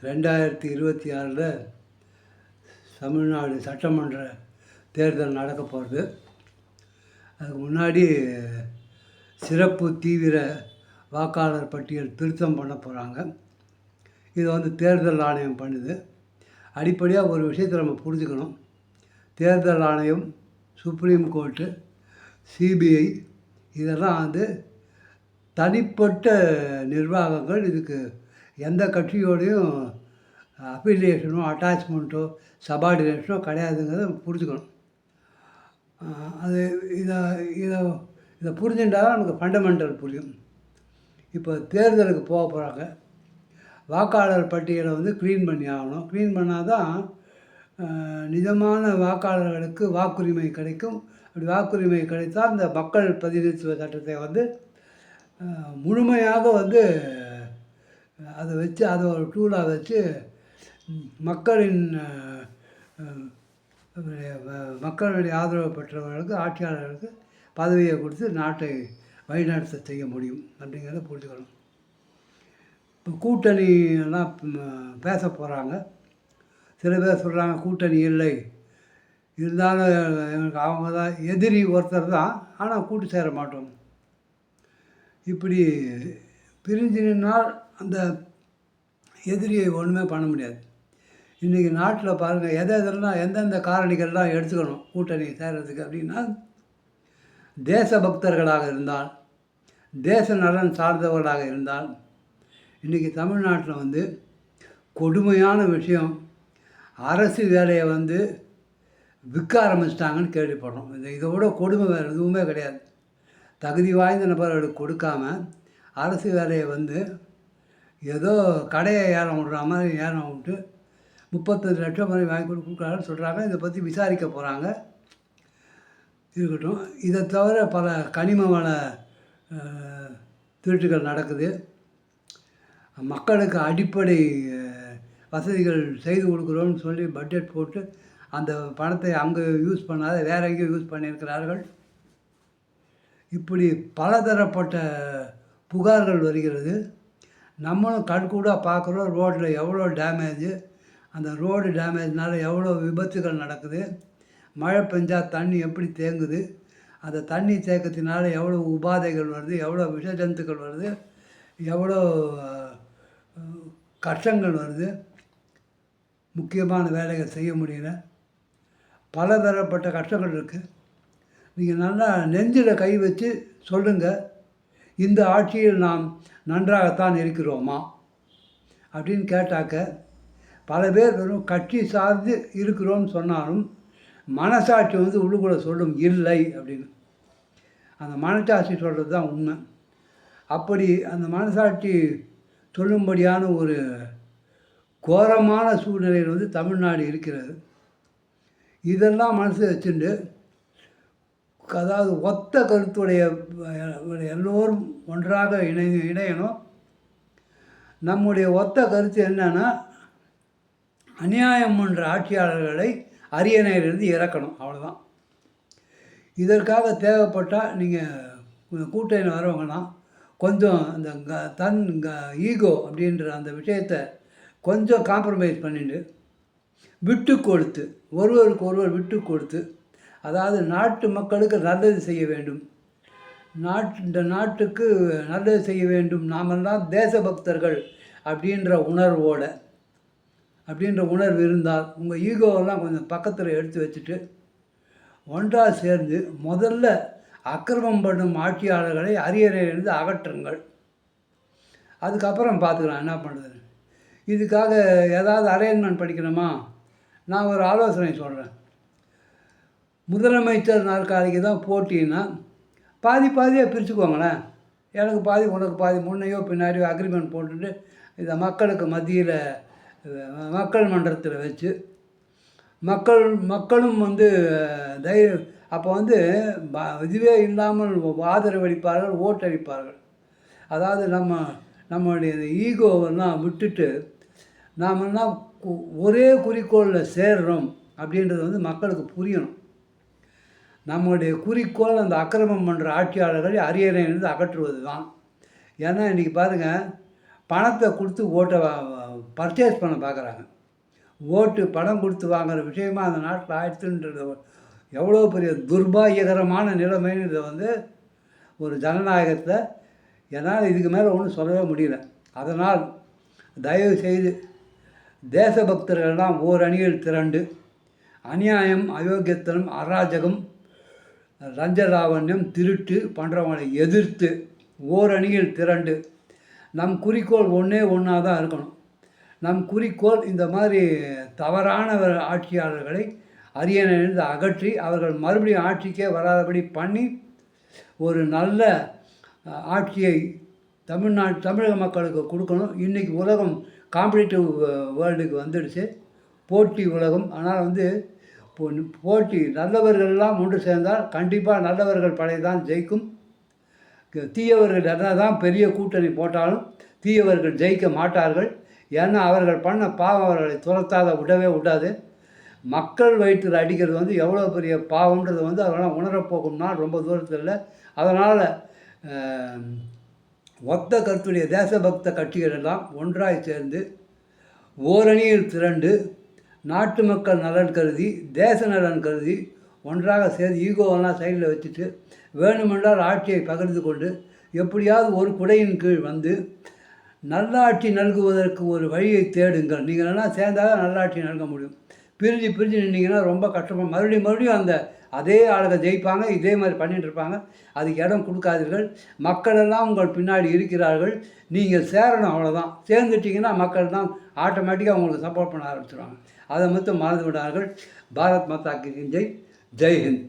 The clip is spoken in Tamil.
2026 தமிழ்நாடு சட்டமன்ற தேர்தல் நடக்க போகிறது. அதுக்கு முன்னாடி சிறப்பு தீவிர வாக்காளர் பட்டியல் திருத்தம் பண்ண போகிறாங்க. இதை தேர்தல் ஆணையம் பண்ணுது. அடிப்படையாக ஒரு விஷயத்தை நம்ம புரிஞ்சுக்கணும். தேர்தல் ஆணையம், சுப்ரீம் கோர்ட்டு, சிபிஐ இதெல்லாம் தனிப்பட்ட நிர்வாகங்கள். இதுக்கு எந்த கட்சியோடையும் அஃபிலியேஷனோ அட்டாச்மெண்ட்டோ சபார்டினேஷனோ கிடையாதுங்கிறத புரிஞ்சுக்கணும். அது இதை இதை இதை புரிஞ்சுட்டால் தான் நமக்கு ஃபண்டமெண்டல் புரியும். இப்போ தேர்தலுக்கு போக போகிறாங்க. வாக்காளர் பட்டியலை க்ளீன் பண்ணி ஆகணும். க்ளீன் பண்ணால் தான் நிஜமான வாக்காளர்களுக்கு வாக்குரிமை கிடைக்கும். அப்படி வாக்குரிமை கிடைத்தால் இந்த மக்கள் பிரதிநிதித்துவ சட்டத்தை முழுமையாக அதை வச்சு அதை ஒரு டூலாக வச்சு மக்களுடைய ஆதரவு பெற்றவர்களுக்கு, ஆட்சியாளர்களுக்கு பதவியை கொடுத்து நாட்டை வழிநடத்த செய்ய முடியும் அப்படிங்கிறத புரிஞ்சுக்கணும். இப்போ கூட்டணி எல்லாம் பேச போகிறாங்க. சில பேர் சொல்கிறாங்க கூட்டணி இல்லை, இருந்தாலும் எங்களுக்கு அவங்க தான் எதிரி ஒருத்தர் தான், ஆனால் கூட்டு சேர மாட்டோம். இப்படி பிரிஞ்சு நின்னால் அந்த எதிரியை ஒன்றுமே பண்ண முடியாது. இன்றைக்கி நாட்டில் பாருங்கள், எதெல்லாம் எந்தெந்த காரணிகள்லாம் எடுத்துக்கணும் கூட்டணி சேரத்துக்கு அப்படின்னா, தேசபக்தர்களாக இருந்தால், தேச நலன் சார்ந்தவர்களாக இருந்தால். இன்றைக்கி தமிழ்நாட்டில் கொடுமையான விஷயம், அரசு வேலையை விற்க ஆரம்பிச்சிட்டாங்கன்னு கேள்விப்படுறோம். இதை விட கொடுமை வேறு எதுவுமே கிடையாது. தகுதி வாய்ந்த நபர்களுக்கு கொடுக்காம அரசு வேலையை ஏதோ கடையை ஏலம் விடுற மாதிரி ஏலம் விட்டு 35 லட்சம் வரை வாங்கி கொடுக்குறாங்கன்னு சொல்கிறாங்க. இதை பற்றி விசாரிக்க போகிறாங்க. இருக்கட்டும். இதை தவிர பல கனிம வள திருட்டுகள் நடக்குது. மக்களுக்கு அடிப்படை வசதிகள் செய்து கொடுக்குறோன்னு சொல்லி பட்ஜெட் போட்டு அந்த பணத்தை அங்கே யூஸ் பண்ணாத வேற எங்கேயும் யூஸ் பண்ணியிருக்கிறார்கள். இப்படி பலதரப்பட்ட புகார்கள் வருகிறது. நம்மளும் கண்கூடாக பார்க்குறோம். ரோட்டில் எவ்வளோ டேமேஜு, அந்த ரோடு டேமேஜ்னால எவ்வளோ விபத்துகள் நடக்குது. மழை பெஞ்சால் தண்ணி எப்படி தேங்குது, அந்த தண்ணி தேக்கத்தினால எவ்வளோ உபாதைகள் வருது, எவ்வளோ விஷ ஜந்துக்கள் வருது, எவ்வளோ கஷ்டங்கள் வருது. முக்கியமான வேலைகள் செய்ய முடியல. பலதரப்பட்ட கஷ்டங்கள் இருக்குது. நீங்கள் நல்லா நெஞ்சில் கை வச்சு சொல்லுங்கள், இந்த ஆட்சியில் நாம் நன்றாகத்தான் இருக்கிறோமா அப்படின்னு கேட்டாக்க, பல பேர் வெறும் கட்சி சார்ந்து இருக்கிறோன்னு சொன்னாலும் மனசாட்சி உள்ளுக்குள்ளே சொல்லும் இல்லை அப்படின்னு. அந்த மனசாட்சி சொல்கிறது தான் உண்மை. அப்படி அந்த மனசாட்சி சொல்லும்படியான ஒரு கோரமான சூழ்நிலையில் தமிழ்நாடு இருக்கிறது. இதெல்லாம் மனசு வச்சுட்டு, அதாவது ஒத்த கருத்துடைய எல்லோரும் ஒன்றாக இணையணும். நம்முடைய ஒத்த கருத்து என்னன்னா, அநியாயம் பண்ணுற ஆட்சியாளர்களை அரியணையிலிருந்து இறக்கணும். அவ்வளோதான். இதற்காக தேவைப்பட்டால் நீங்கள் கூட்டணியில் வரவங்கன்னா கொஞ்சம் அந்த ஈகோ அப்படின்ற அந்த விஷயத்தை கொஞ்சம் காம்ப்ரமைஸ் பண்ணிட்டு, விட்டு கொடுத்து, ஒருவருக்கு ஒருவர் விட்டு கொடுத்து, அதாவது நாட்டு மக்களுக்கு நல்லது செய்ய வேண்டும், இந்த நாட்டுக்கு நல்லது செய்ய வேண்டும், நாமெல்லாம் தேசபக்தர்கள் அப்படின்ற உணர்வு இருந்தால் உங்கள் ஈகோவெல்லாம் கொஞ்சம் பக்கத்தில் எடுத்து வச்சுட்டு ஒன்றாக சேர்ந்து முதல்ல அக்கிரமம் பண்ணும் ஆட்சியாளர்களை அரியணையிலிருந்து அகற்றுங்கள். அதுக்கப்புறம் பார்த்துக்கலாம் என்ன பண்ணுறது. இதுக்காக ஏதாவது அரேஞ்ச்மெண்ட் படிக்கணுமா? நான் ஒரு ஆலோசனை சொல்கிறேன். முதலமைச்சர் நாற்காலிக்கு தான் போட்டின்னா பாதியாக பிரிச்சுக்கோங்களேன். எனக்கு பாதி, உனக்கு பாதி, முன்னையோ பின்னாடியோ அக்ரிமெண்ட் போட்டுட்டு இதை மக்களுக்கு மத்தியில் மக்கள் மன்றத்தில் வச்சு மக்களும் அப்போ இதுவே இல்லாமல் ஆதரவளிப்பார்கள், ஓட்டளிப்பார்கள். அதாவது நம்மளுடைய ஈகோவெல்லாம் விட்டுட்டு நாமெல்லாம் ஒரே குறிக்கோளில் சேர்றோம் அப்படின்றது மக்களுக்கு புரியணும். நம்முடைய குறிக்கோள் அந்த அக்கிரமம் பண்ணுற ஆட்சியாளர்களை அரியணையிலிருந்து அகற்றுவது தான். ஏன்னா இன்றைக்கி பாருங்கள், பணத்தை கொடுத்து ஓட்டை பர்ச்சேஸ் பண்ண பார்க்குறாங்க. ஓட்டு பணம் கொடுத்து வாங்குகிற விஷயமா அந்த நாட்டில் ஆயிடுச்சுன்றது எவ்வளோ பெரிய துர்பாகியகரமான நிலைமைன்னு இதை வந்து ஒரு ஜனநாயகத்தை என்னால் இதுக்கு மேலே ஒன்றும் சொல்லவே முடியல. அதனால் தயவு செய்து தேசபக்தர்கள்லாம் ஓர் அணியில் திரண்டு அநியாயம், அயோக்கியத்தனம், அராஜகம், லஞ்சலாவண்யம், திருட்டு பண்ணுறவங்களை எதிர்த்து ஓர் அணியில் திரண்டு நம் குறிக்கோள் ஒன்றா தான் இருக்கணும். நம் குறிக்கோள் இந்த மாதிரி தவறான ஆட்சியாளர்களை அரியணையிலிருந்து அகற்றி அவர்கள் மறுபடியும் ஆட்சிக்கே வராதபடி பண்ணி ஒரு நல்ல ஆட்சியை தமிழக மக்களுக்கு கொடுக்கணும். இன்றைக்கி உலகம் காம்படிட்டிவ் வேர்ல்டுக்கு வந்துடுச்சு, போட்டி உலகம். ஆனால் வந்து போட்டி நல்லவர்கள்லாம் ஒன்று சேர்ந்தால் கண்டிப்பாக நல்லவர்கள் படை தான் ஜெயிக்கும். தீயவர்கள் என்ன தான் பெரிய கூட்டணி போட்டாலும் தீயவர்கள் ஜெயிக்க மாட்டார்கள். ஏன்னா அவர்கள் பண்ண பாவம் அவர்களை துரத்தாத விடவே விடாது. மக்கள் வயிற்றில் அடிக்கிறது வந்து எவ்வளோ பெரிய பாவம்ன்றது வந்து அதெல்லாம் உணரப்போகும்னா ரொம்ப தூரத்தில் இல்லை. அதனால் ஒத்த கருத்துடைய தேசபக்த கட்சிகள் எல்லாம் ஒன்றாய் சேர்ந்து ஓரணியில் திரண்டு நாட்டு மக்கள் நலன் கருதி தேச நலன் கருதி ஒன்றாக சேர்ந்து ஈகோவெல்லாம் சைடில் வச்சுட்டு வேணுமென்றால் ஆட்சியை பகிர்ந்து கொண்டு எப்படியாவது ஒரு குடையின் கீழ் வந்து நல்லாட்சி நல்குவதற்கு ஒரு வழியை தேடுங்கள். நீங்கள் எல்லாம் சேர்ந்தால் நல்லாட்சி நல்க முடியும். பிரிஞ்சு நின்னீங்கன்னா ரொம்ப கஷ்டமாக மறுபடியும் அந்த அதே ஆளுங்க ஜெயிப்பாங்க. இதே மாதிரி பண்ணிகிட்டு இருப்பாங்க. அதுக்கு இடம் கொடுக்காதீர்கள். மக்களெல்லாம் உங்கள் பின்னாடி இருக்கிறார்கள். நீங்கள் சேரணும், அவ்வளோதான். சேர்ந்துட்டிங்கன்னா மக்கள் தான் ஆட்டோமேட்டிக்காக உங்களுக்கு சப்போர்ட் பண்ண ஆரம்பிச்சிடுவாங்க. அதை மட்டும் மறந்து விடார்கள். பாரத் மாதா கி ஜெய். ஜெய் ஹிந்த்.